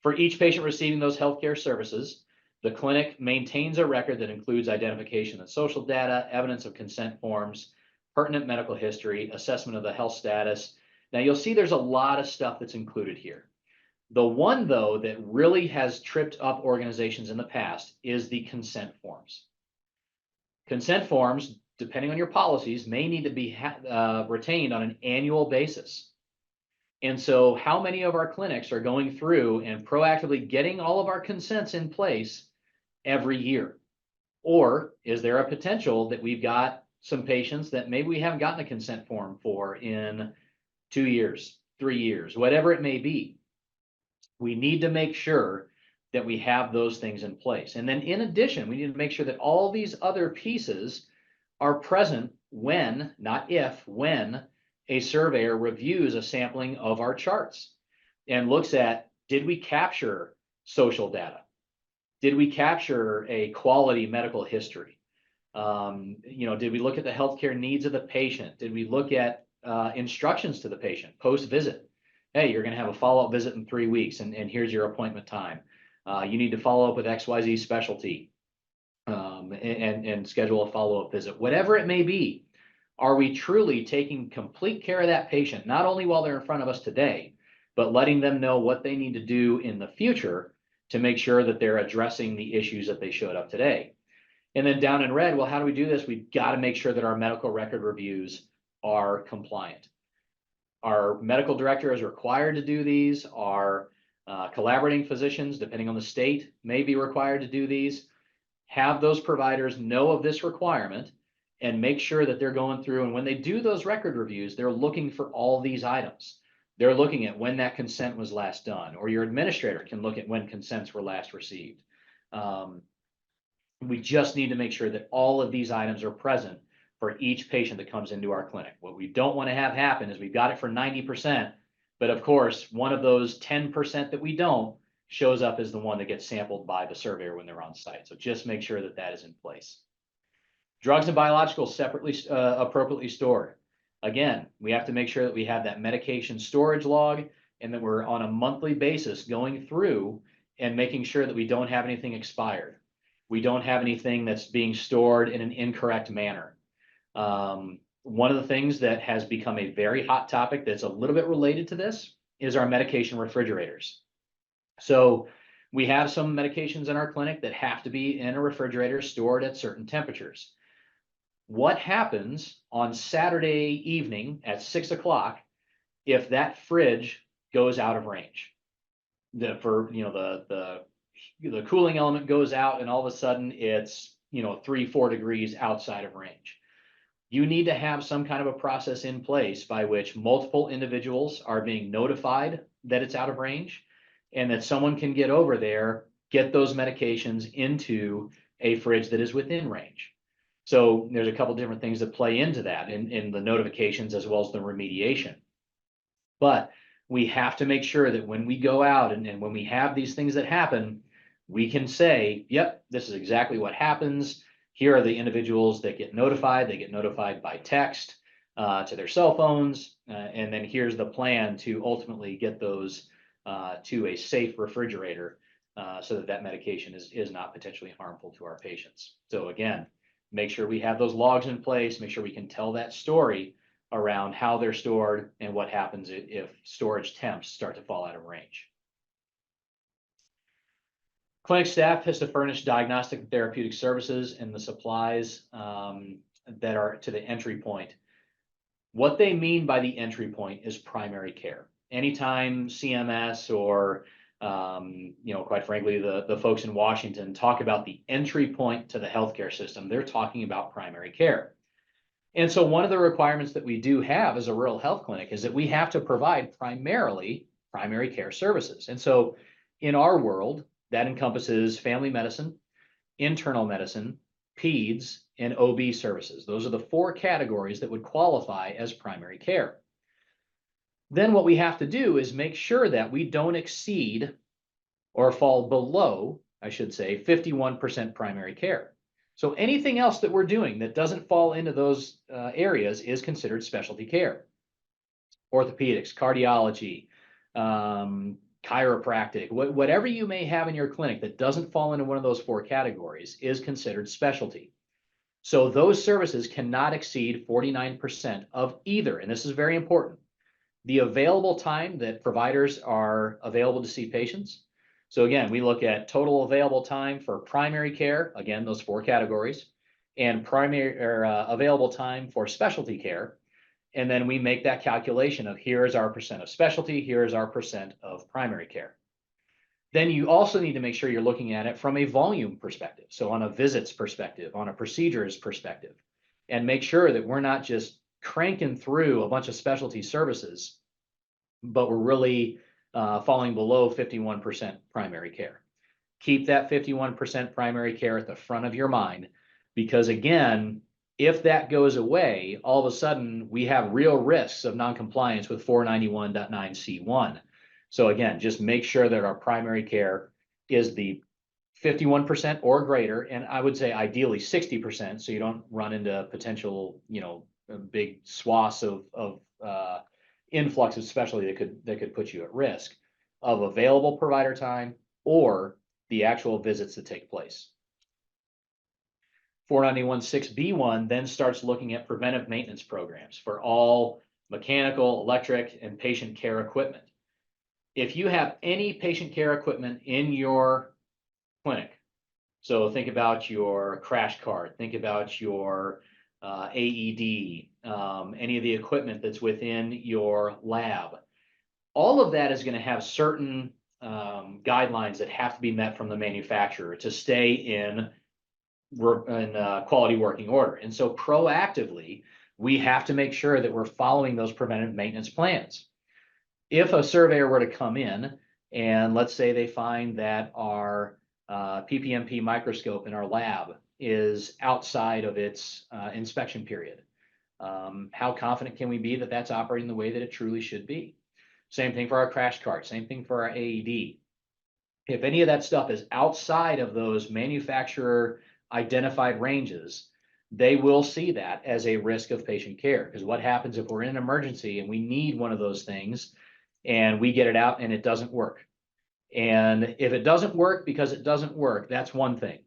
For each patient receiving those healthcare services, the clinic maintains a record that includes identification and social data, evidence of consent forms, pertinent medical history, assessment of the health status. Now you'll see there's a lot of stuff that's included here. The one, though, that really has tripped up organizations in the past is the consent forms. Consent forms, depending on your policies, may need to be retained on an annual basis. And so how many of our clinics are going through and proactively getting all of our consents in place every year? Or is there a potential that we've got some patients that maybe we haven't gotten a consent form for in 2 years, 3 years, whatever it may be? We need to make sure that we have those things in place. And then in addition, we need to make sure that all these other pieces are present when, not if, when a surveyor reviews a sampling of our charts and looks at, did we capture social data? Did we capture a quality medical history? Did we look at the healthcare needs of the patient? Did we look at instructions to the patient post-visit? Hey, you're going to have a follow-up visit in 3 weeks, and here's your appointment time. You need to follow up with XYZ specialty and schedule a follow-up visit. Whatever it may be, are we truly taking complete care of that patient, not only while they're in front of us today, but letting them know what they need to do in the future to make sure that they're addressing the issues that they showed up today? And then down in red, well, how do we do this? We've got to make sure that our medical record reviews are compliant. Our medical director is required to do these. Our collaborating physicians, depending on the state, may be required to do these. Have those providers know of this requirement and make sure that they're going through, and when they do those record reviews, they're looking for all these items. They're looking at when that consent was last done, or your administrator can look at when consents were last received. We just need to make sure that all of these items are present for each patient that comes into our clinic. What we don't want to have happen is we've got it for 90%, but of course, one of those 10% that we don't shows up as the one that gets sampled by the surveyor when they're on site. So just make sure that that is in place. Drugs and biologicals separately, appropriately stored. Again, we have to make sure that we have that medication storage log and that we're on a monthly basis going through and making sure that we don't have anything expired. We don't have anything that's being stored in an incorrect manner. One of the things that has become a very hot topic that's a little bit related to this is our medication refrigerators. So we have some medications in our clinic that have to be in a refrigerator stored at certain temperatures. What happens on Saturday evening at 6 o'clock if that fridge goes out of range? The cooling element goes out and all of a sudden it's 3-4 degrees outside of range. You need to have some kind of a process in place by which multiple individuals are being notified that it's out of range and that someone can get over there, get those medications into a fridge that is within range. So there's a couple different things that play into that in the notifications as well as the remediation. But we have to make sure that when we go out and when we have these things that happen, we can say, yep, this is exactly what happens. Here are the individuals that get notified. They get notified by text to their cell phones. And then here's the plan to ultimately get those to a safe refrigerator so that that medication is not potentially harmful to our patients. So again, make sure we have those logs in place, make sure we can tell that story around how they're stored and what happens if storage temps start to fall out of range. Clinic staff has to furnish diagnostic and therapeutic services and the supplies that are to the entry point. What they mean by the entry point is primary care. Anytime CMS or quite frankly, the folks in Washington talk about the entry point to the healthcare system, they're talking about primary care. And so one of the requirements that we do have as a rural health clinic is that we have to provide primarily primary care services. And so in our world, that encompasses family medicine, internal medicine, peds, and OB services. Those are the 4 categories that would qualify as primary care. Then what we have to do is make sure that we don't exceed or fall below, I should say, 51% primary care. So anything else that we're doing that doesn't fall into those areas is considered specialty care. Orthopedics, cardiology, chiropractic, whatever you may have in your clinic that doesn't fall into one of those 4 categories is considered specialty. So those services cannot exceed 49% of either, and this is very important, the available time that providers are available to see patients. So again, we look at total available time for primary care, again, those 4 categories, and available time for specialty care. And then we make that calculation of here is our percent of specialty, here is our percent of primary care. Then you also need to make sure you're looking at it from a volume perspective. So on a visits perspective, on a procedures perspective, and make sure that we're not just cranking through a bunch of specialty services, but we're really falling below 51% primary care. Keep that 51% primary care at the front of your mind, because again, if that goes away, all of a sudden we have real risks of noncompliance with 491.9C1. So again, just make sure that our primary care is the 51% or greater, and I would say ideally 60%, so you don't run into potential, big swaths of influx of specialty that could put you at risk of available provider time or the actual visits that take place. 491.6B1 then starts looking at preventive maintenance programs for all mechanical, electric, and patient care equipment. If you have any patient care equipment in your clinic, so think about your crash cart, think about your AED, any of the equipment that's within your lab, all of that is going to have certain guidelines that have to be met from the manufacturer to stay in quality working order. And so proactively, we have to make sure that we're following those preventive maintenance plans. If a surveyor were to come in and let's say they find that our PPMP microscope in our lab is outside of its inspection period, how confident can we be that that's operating the way that it truly should be? Same thing for our crash cart, same thing for our AED. If any of that stuff is outside of those manufacturer identified ranges, they will see that as a risk of patient care. Because what happens if we're in an emergency and we need one of those things and we get it out and it doesn't work? And if it doesn't work because it doesn't work, that's one thing.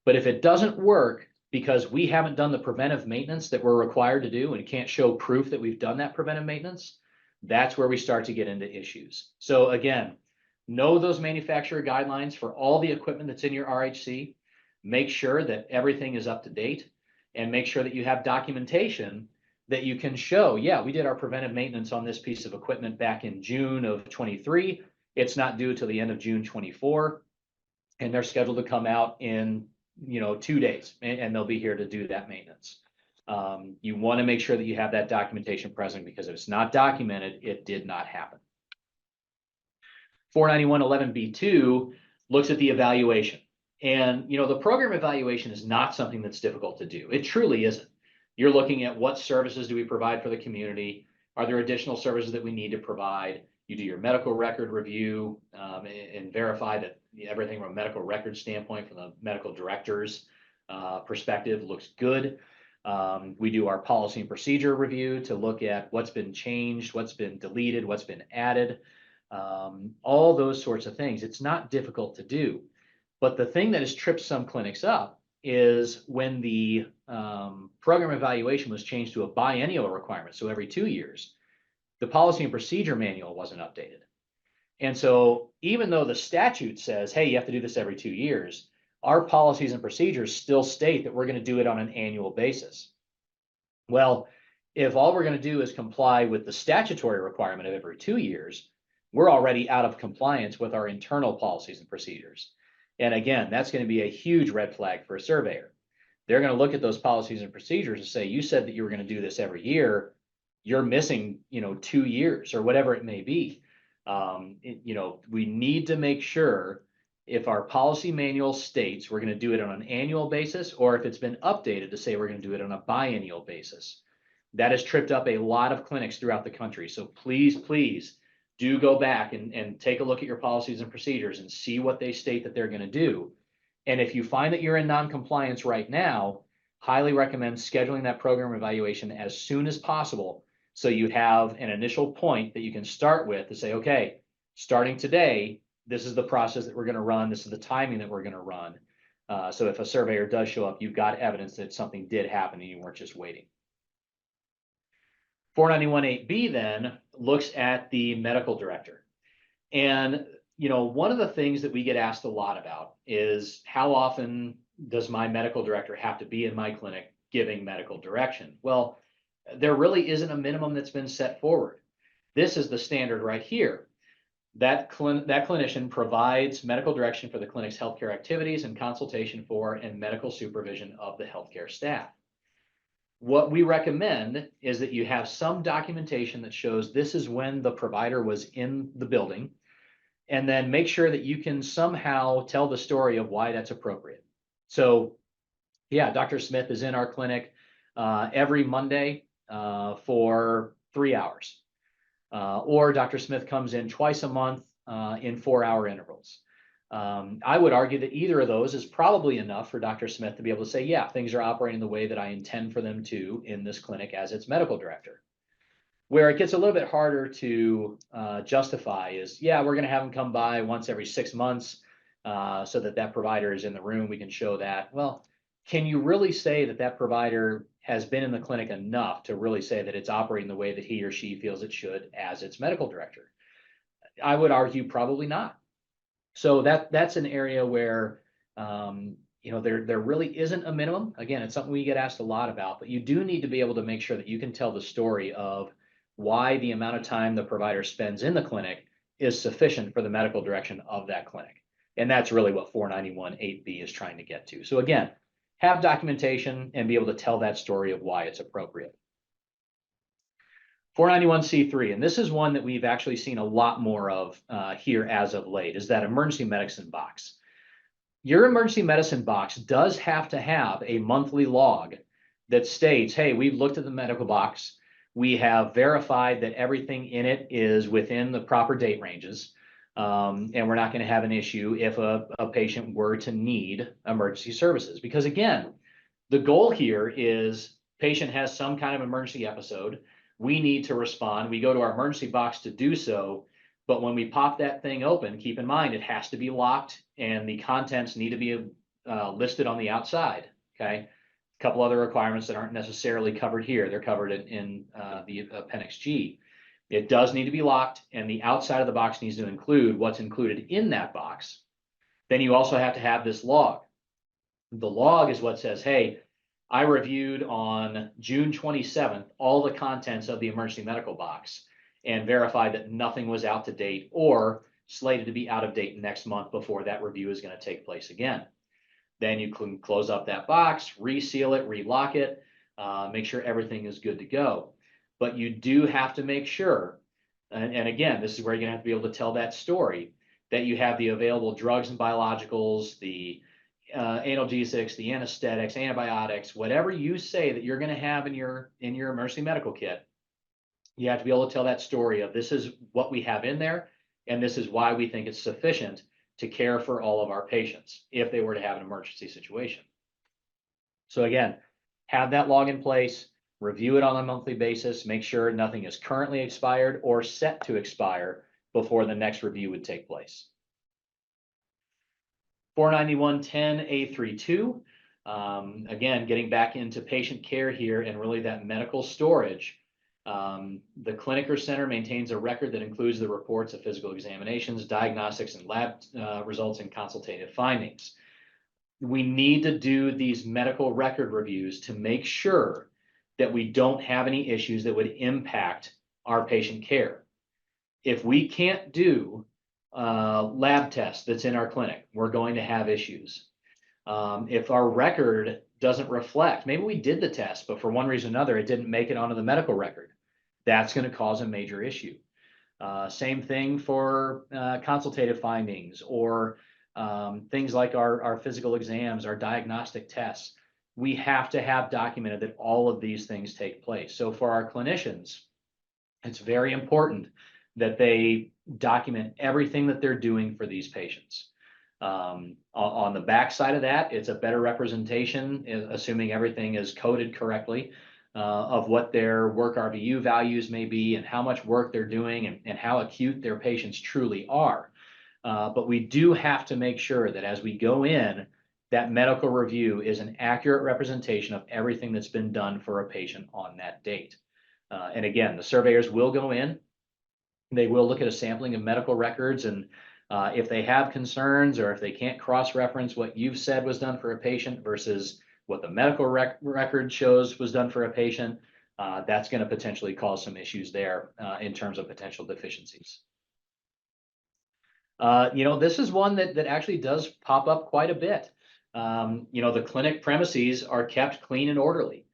But if it doesn't work because we haven't done the preventive maintenance that we're required to do and can't show proof that we've done that preventive maintenance, that's where we start to get into issues. So again, know those manufacturer guidelines for all the equipment that's in your RHC. Make sure that everything is up to date and make sure that you have documentation that you can show, yeah, we did our preventive maintenance on this piece of equipment back in June of 23. It's not due till the end of June 24, and they're scheduled to come out in 2 days, and they'll be here to do that maintenance. You want to make sure that you have that documentation present, because if it's not documented, it did not happen. 491.11B2 looks at the evaluation. And, the program evaluation is not something that's difficult to do. It truly isn't. You're looking at what services do we provide for the community? Are there additional services that we need to provide? You do your medical record review and verify that everything from a medical record standpoint, from the medical director's perspective, looks good. We do our policy and procedure review to look at what's been changed, what's been deleted, what's been added, all those sorts of things. It's not difficult to do. But the thing that has tripped some clinics up is when the program evaluation was changed to a biennial requirement, so every 2 years, the policy and procedure manual wasn't updated. And so even though the statute says, hey, you have to do this every 2 years, our policies and procedures still state that we're going to do it on an annual basis. Well, if all we're going to do is comply with the statutory requirement of every 2 years, we're already out of compliance with our internal policies and procedures. And again, that's going to be a huge red flag for a surveyor. They're going to look at those policies and procedures and say, you said that you were going to do this every year. You're missing, 2 years or whatever it may be. We need to make sure if our policy manual states we're going to do it on an annual basis, or if it's been updated to say we're going to do it on a biennial basis. That has tripped up a lot of clinics throughout the country. So please do go back and take a look at your policies and procedures and see what they state that they're going to do. And if you find that you're in non-compliance right now, highly recommend scheduling that program evaluation as soon as possible, so you have an initial point that you can start with to say, okay, starting today, this is the process that we're going to run. This is the timing that we're going to run. So if a surveyor does show up, you've got evidence that something did happen and you weren't just waiting. 491.8B then looks at the medical director. And, one of the things that we get asked a lot about is how often does my medical director have to be in my clinic giving medical direction? Well, there really isn't a minimum that's been set forward. This is the standard right here. That clinician provides medical direction for the clinic's healthcare activities and consultation for and medical supervision of the healthcare staff. What we recommend is that you have some documentation that shows this is when the provider was in the building, and then make sure that you can somehow tell the story of why that's appropriate. So yeah, Dr. Smith is in our clinic every Monday for 3 hours. Or Dr. Smith comes in twice a month in 4-hour intervals. I would argue that either of those is probably enough for Dr. Smith to be able to say, yeah, things are operating the way that I intend for them to in this clinic as its medical director. Where it gets a little bit harder to justify is, yeah, we're going to have them come by once every 6 months so that provider is in the room. We can show that. Well, can you really say that provider has been in the clinic enough to really say that it's operating the way that he or she feels it should as its medical director? I would argue probably not. So that's an area where, there really isn't a minimum. Again, it's something we get asked a lot about, but you do need to be able to make sure that you can tell the story of why the amount of time the provider spends in the clinic is sufficient for the medical direction of that clinic. And that's really what 491.8B is trying to get to. So again, have documentation and be able to tell that story of why it's appropriate. 491C3, and this is one that we've actually seen a lot more of here as of late, is that emergency medicine box. Your emergency medicine box does have to have a monthly log that states, hey, we've looked at the medical box. We have verified that everything in it is within the proper date ranges. And we're not going to have an issue if a patient were to need emergency services. Because again, the goal here is patient has some kind of emergency episode. We need to respond. We go to our emergency box to do so. But when we pop that thing open, keep in mind, it has to be locked and the contents need to be listed on the outside. Okay. A couple other requirements that aren't necessarily covered here. They're covered in the Appendix G. It does need to be locked, and the outside of the box needs to include what's included in that box. Then you also have to have this log. The log is what says, hey, I reviewed on June 27th all the contents of the emergency medical box and verified that nothing was out to date or slated to be out of date next month before that review is going to take place again. Then you can close up that box, reseal it, relock it, make sure everything is good to go. But you do have to make sure, and again, this is where you're going to have to be able to tell that story, that you have the available drugs and biologicals, the analgesics, the anesthetics, antibiotics, whatever you say that you're going to have in your emergency medical kit. You have to be able to tell that story of this is what we have in there, and this is why we think it's sufficient to care for all of our patients if they were to have an emergency situation. So again, have that log in place, review it on a monthly basis, make sure nothing is currently expired or set to expire before the next review would take place. 491.10A32, again, getting back into patient care here and really that medical storage. The clinic or center maintains a record that includes the reports of physical examinations, diagnostics, and lab results and consultative findings. We need to do these medical record reviews to make sure that we don't have any issues that would impact our patient care. If we can't do lab tests that's in our clinic, we're going to have issues. If our record doesn't reflect, maybe we did the test, but for one reason or another, it didn't make it onto the medical record. That's going to cause a major issue. Same thing for consultative findings or things like our physical exams, our diagnostic tests. We have to have documented that all of these things take place. So for our clinicians, it's very important that they document everything that they're doing for these patients. On the back side of that, it's a better representation, assuming everything is coded correctly, of what their work RVU values may be and how much work they're doing and how acute their patients truly are. But we do have to make sure that as we go in, that medical review is an accurate representation of everything that's been done for a patient on that date. And again, the surveyors will go in, they will look at a sampling of medical records, and if they have concerns or if they can't cross-reference what you've said was done for a patient versus what the medical record shows was done for a patient, that's going to potentially cause some issues there in terms of potential deficiencies. This is one that actually does pop up quite a bit. The clinic premises are kept clean and orderly.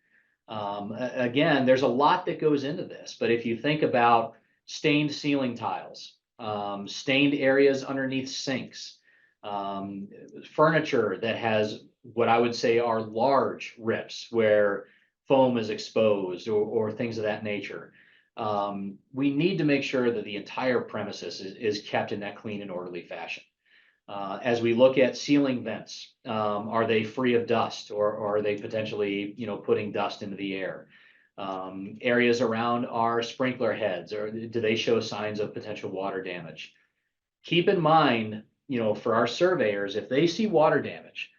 Again, there's a lot that goes into this, but if you think about stained ceiling tiles, stained areas underneath sinks, furniture that has what I would say are large rips where foam is exposed or things of that nature. We need to make sure that the entire premises is kept in that clean and orderly fashion. As we look at ceiling vents, are they free of dust or are they potentially, putting dust into the air? Areas around our sprinkler heads, or do they show signs of potential water damage? Keep in mind, for our surveyors, if they see water damage,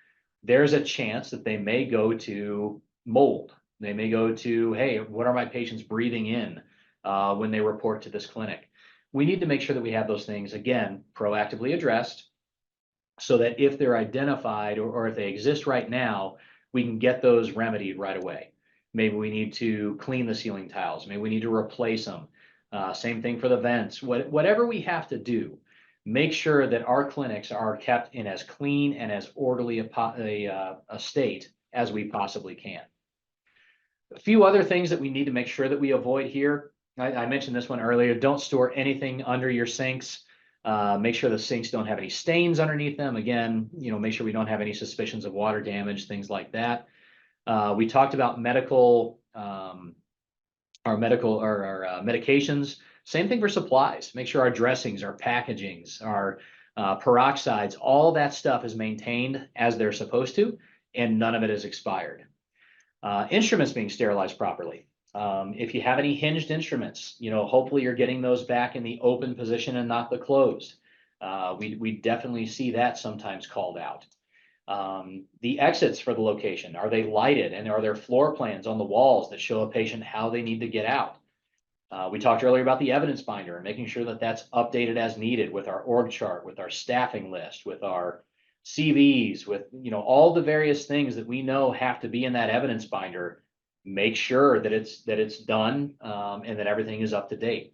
there's a chance that they may go to mold. They may go to, hey, what are my patients breathing in when they report to this clinic? We need to make sure that we have those things, again, proactively addressed so that if they're identified or if they exist right now, we can get those remedied right away. Maybe we need to clean the ceiling tiles. Maybe we need to replace them. Same thing for the vents. Whatever we have to do, make sure that our clinics are kept in as clean and as orderly a state as we possibly can. A few other things that we need to make sure that we avoid here. I mentioned this one earlier. Don't store anything under your sinks. Make sure the sinks don't have any stains underneath them. Again, make sure we don't have any suspicions of water damage, things like that. We talked about our medications. Same thing for supplies. Make sure our dressings, our packagings, our peroxides, all that stuff is maintained as they're supposed to, and none of it is expired. Instruments being sterilized properly. If you have any hinged instruments, hopefully you're getting those back in the open position and not the closed. We definitely see that sometimes called out. The exits for the location, are they lighted, and are there floor plans on the walls that show a patient how they need to get out? We talked earlier about the evidence binder and making sure that that's updated as needed with our org chart, with our staffing list, with our CVs, with all the various things that we know have to be in that evidence binder. Make sure that it's done and that everything is up to date.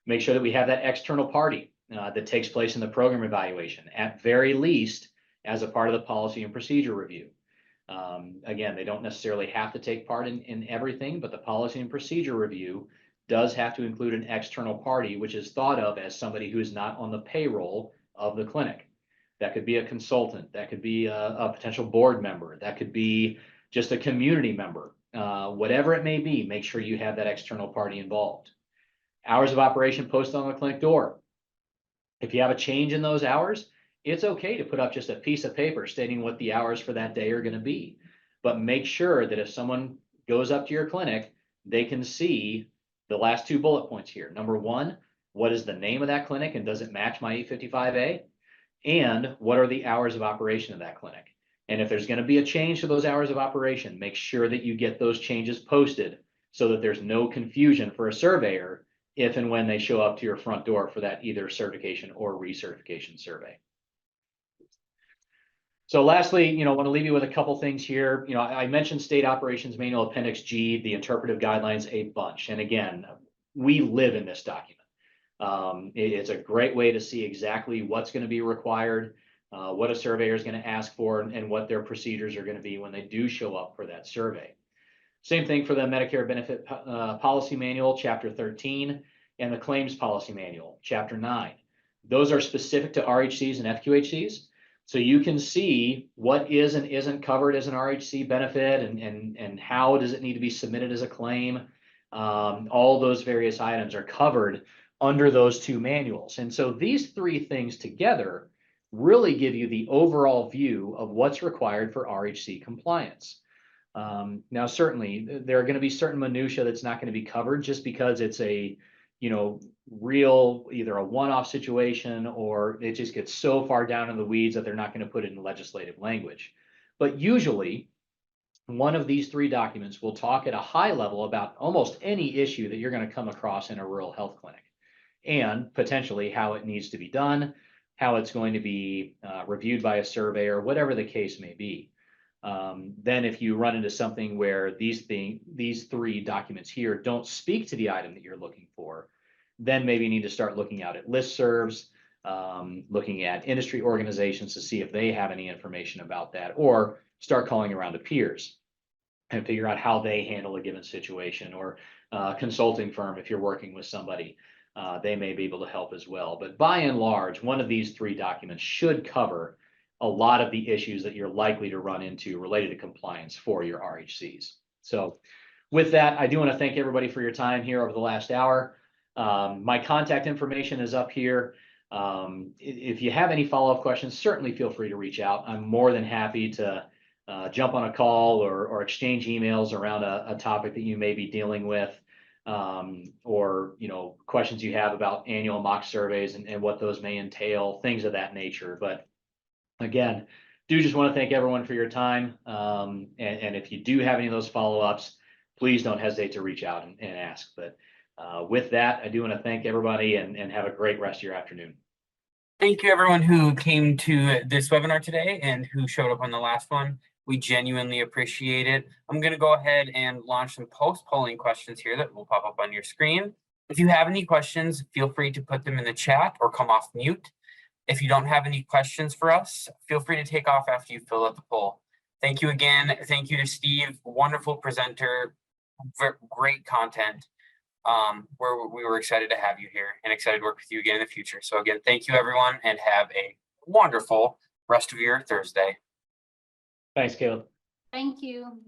Make sure that we have that external party that takes place in the program evaluation, at very least as a part of the policy and procedure review. Again, they don't necessarily have to take part in everything, but the policy and procedure review does have to include an external party, which is thought of as somebody who is not on the payroll of the clinic. That could be a consultant, that could be a potential board member, that could be just a community member. whatever it may be, make sure you have that external party involved. Hours of operation posted on the clinic door. If you have a change in those hours, it's okay to put up just a piece of paper stating what the hours for that day are going to be. But make sure that if someone goes up to your clinic, they can see the last two bullet points here. Number one, what is the name of that clinic and does it match my 855A? And what are the hours of operation of that clinic? And if there's going to be a change to those hours of operation, make sure that you get those changes posted so that there's no confusion for a surveyor if and when they show up to your front door for that either certification or recertification survey. So lastly, I want to leave you with a couple things here. I mentioned State Operations Manual Appendix G, the interpretive guidelines, a bunch. And again, we live in this document. It's a great way to see exactly what's going to be required, what a surveyor is going to ask for, and what their procedures are going to be when they do show up for that survey. Same thing for the Medicare Benefit Policy Manual, Chapter 13, and the Claims Policy Manual, Chapter 9. Those are specific to RHCs and FQHCs. So you can see what is and isn't covered as an RHC benefit and how does it need to be submitted as a claim. All those various items are covered under those two manuals. And so these three things together really give you the overall view of what's required for RHC compliance. Now, certainly there are going to be certain minutiae that's not going to be covered just because it's a, real, either a one-off situation or it just gets so far down in the weeds that they're not going to put it in legislative language. But usually one of these three documents will talk at a high level about almost any issue that you're going to come across in a rural health clinic and potentially how it needs to be done, how it's going to be reviewed by a surveyor, whatever the case may be. Then if you run into something where these three documents here don't speak to the item that you're looking for, then maybe you need to start looking out at listservs, looking at industry organizations to see if they have any information about that, or start calling around to peers and figure out how they handle a given situation, or a consulting firm if you're working with somebody. They may be able to help as well. But by and large, one of these three documents should cover a lot of the issues that you're likely to run into related to compliance for your RHCs. So with that, I do want to thank everybody for your time here over the last hour. My contact information is up here. If you have any follow-up questions, certainly feel free to reach out. I'm more than happy to jump on a call or exchange emails around a topic that you may be dealing with, or questions you have about annual mock surveys and what those may entail, things of that nature. But again, do just want to thank everyone for your time. And if you do have any of those follow-ups, please don't hesitate to reach out and ask. But with that, I do want to thank everybody and have a great rest of your afternoon. Thank you, everyone who came to this webinar today and who showed up on the last one. We genuinely appreciate it. I'm going to go ahead and launch some post-polling questions here that will pop up on your screen. If you have any questions, feel free to put them in the chat or come off mute. If you don't have any questions for us, feel free to take off after you fill out the poll. Thank you again. Thank you to Steve, wonderful presenter, great content. We were excited to have you here and excited to work with you again in the future. So again, thank you everyone and have a wonderful rest of your Thursday. Thanks, Caleb. Thank you.